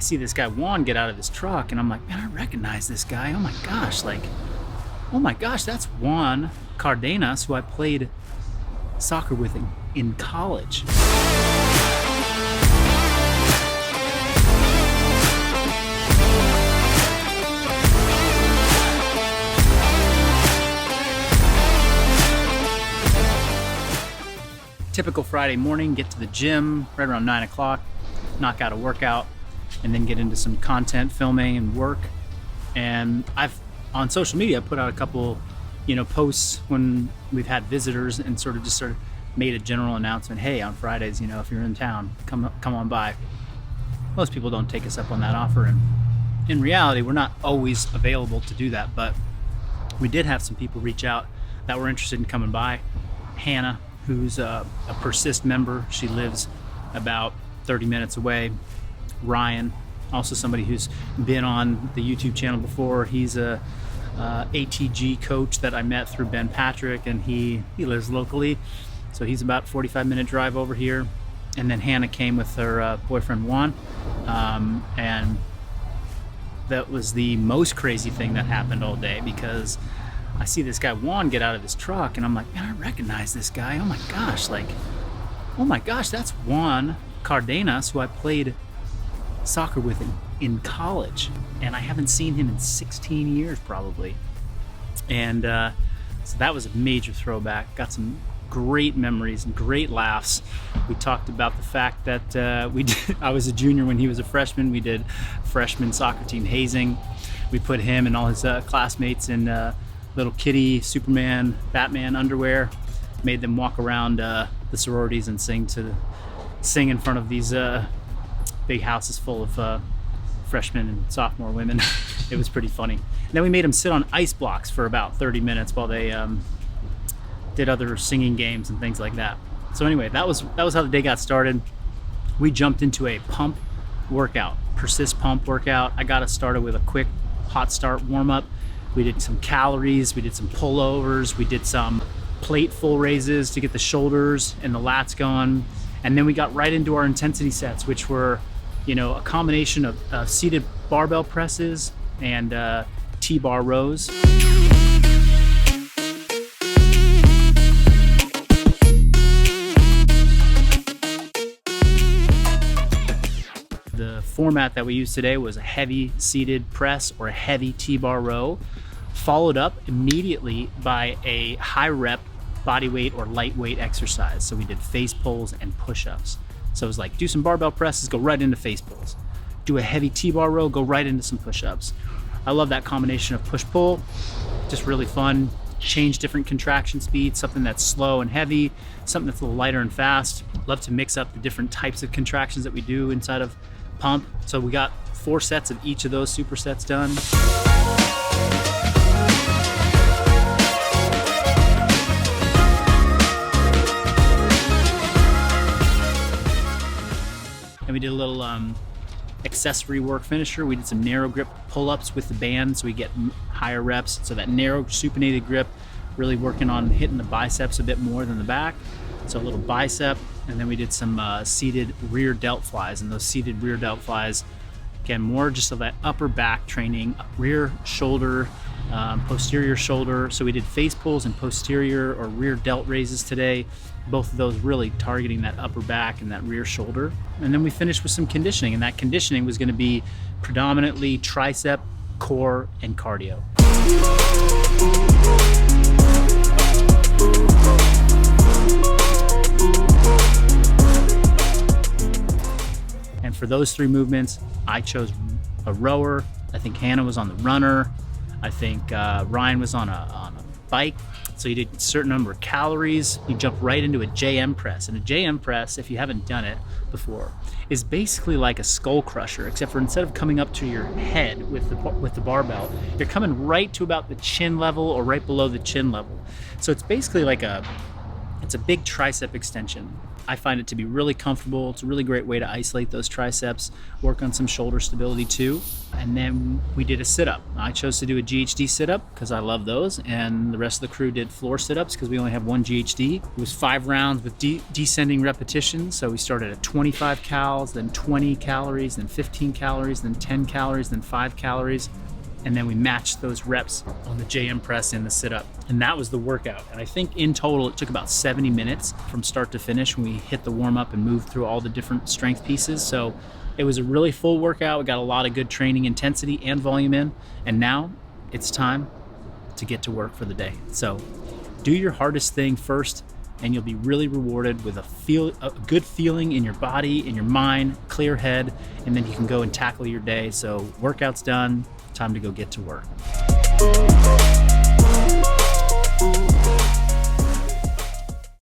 see this guy Juan get out of his truck, and I'm like, man, I recognize this guy. Oh my gosh, that's Juan Cardenas, who I played soccer with in college. Typical Friday morning, get to the gym right around 9 o'clock, knock out a workout, and then get into some content filming and work. And I've, on social media, put out a couple, posts when we've had visitors, and sort of made a general announcement. Hey, on Fridays, if you're in town, come on by. Most people don't take us up on that offer, and in reality, we're not always available to do that. But we did have some people reach out that were interested in coming by. Hannah, who's a Persist member, she lives about 30 minutes away. Ryan, also somebody who's been on the YouTube channel before. He's a ATG coach that I met through Ben Patrick, and he lives locally, so he's about 45-minute drive over here. And then Hannah came with her boyfriend Juan, and that was the most crazy thing that happened all day, because I see this guy Juan get out of his truck, and I'm like, man, I recognize this guy. Oh my gosh, that's Juan Cardenas, who I played soccer with in college, and I haven't seen him in 16 years probably. And so that was a major throwback. Got some great memories and great laughs. We talked about the fact that I was a junior when he was a freshman. We did freshman soccer team hazing. We put him and all his classmates in little kitty Superman, Batman underwear, made them walk around the sororities and sing in front of these big houses full of freshmen and sophomore women. It was pretty funny. And then we made them sit on ice blocks for about 30 minutes while they did other singing games and things like that. So anyway, that was how the day got started. We jumped into a pump workout, Persist pump workout. I got us started with a quick hot start warm up. We did some calories, we did some pullovers, we did some plate full raises to get the shoulders and the lats going. And then we got right into our intensity sets, which were, a combination of seated barbell presses and T-bar rows. The format that we used today was a heavy seated press or a heavy T-bar row, followed up immediately by a high rep bodyweight or lightweight exercise. So we did face pulls and push-ups. So it was like, do some barbell presses, go right into face pulls. Do a heavy T-bar row, go right into some push-ups. I love that combination of push-pull, just really fun. Change different contraction speeds, something that's slow and heavy, something that's a little lighter and fast. Love to mix up the different types of contractions that we do inside of pump. So we got 4 sets of each of those supersets done. And we did a little accessory work finisher. We did some narrow grip pull-ups with the band, so we get higher reps. So that narrow supinated grip, really working on hitting the biceps a bit more than the back. So a little bicep, and then we did some seated rear delt flies. And those seated rear delt flies, again, more just of that upper back training, rear shoulder, posterior shoulder. So we did face pulls and posterior or rear delt raises today. Both of those really targeting that upper back and that rear shoulder. And then we finished with some conditioning, and that conditioning was going to be predominantly tricep, core, and cardio. And for those 3 movements, I chose a rower. I think Hannah was on the runner. I think Ryan was on a bike. So you did a certain number of calories. You jump right into a JM press. And a JM press, if you haven't done it before, is basically like a skull crusher, except for instead of coming up to your head with the barbell, you're coming right to about the chin level or right below the chin level. So it's basically like a It's a big tricep extension. I find it to be really comfortable. It's a really great way to isolate those triceps, work on some shoulder stability too. And then we did a sit-up. I chose to do a GHD sit-up because I love those, and the rest of the crew did floor sit-ups because we only have one GHD. It was 5 rounds with descending repetitions. So we started at 25 calories, then 20 calories, then 15 calories, then 10 calories, then 5 calories. And then we matched those reps on the JM press and the sit-up. And that was the workout. And I think in total, it took about 70 minutes from start to finish when we hit the warm-up and moved through all the different strength pieces. So it was a really full workout. We got a lot of good training intensity and volume in. And now it's time to get to work for the day. So do your hardest thing first, and you'll be really rewarded with a good feeling in your body, in your mind, clear head, and then you can go and tackle your day. So workout's done. Time to go get to work.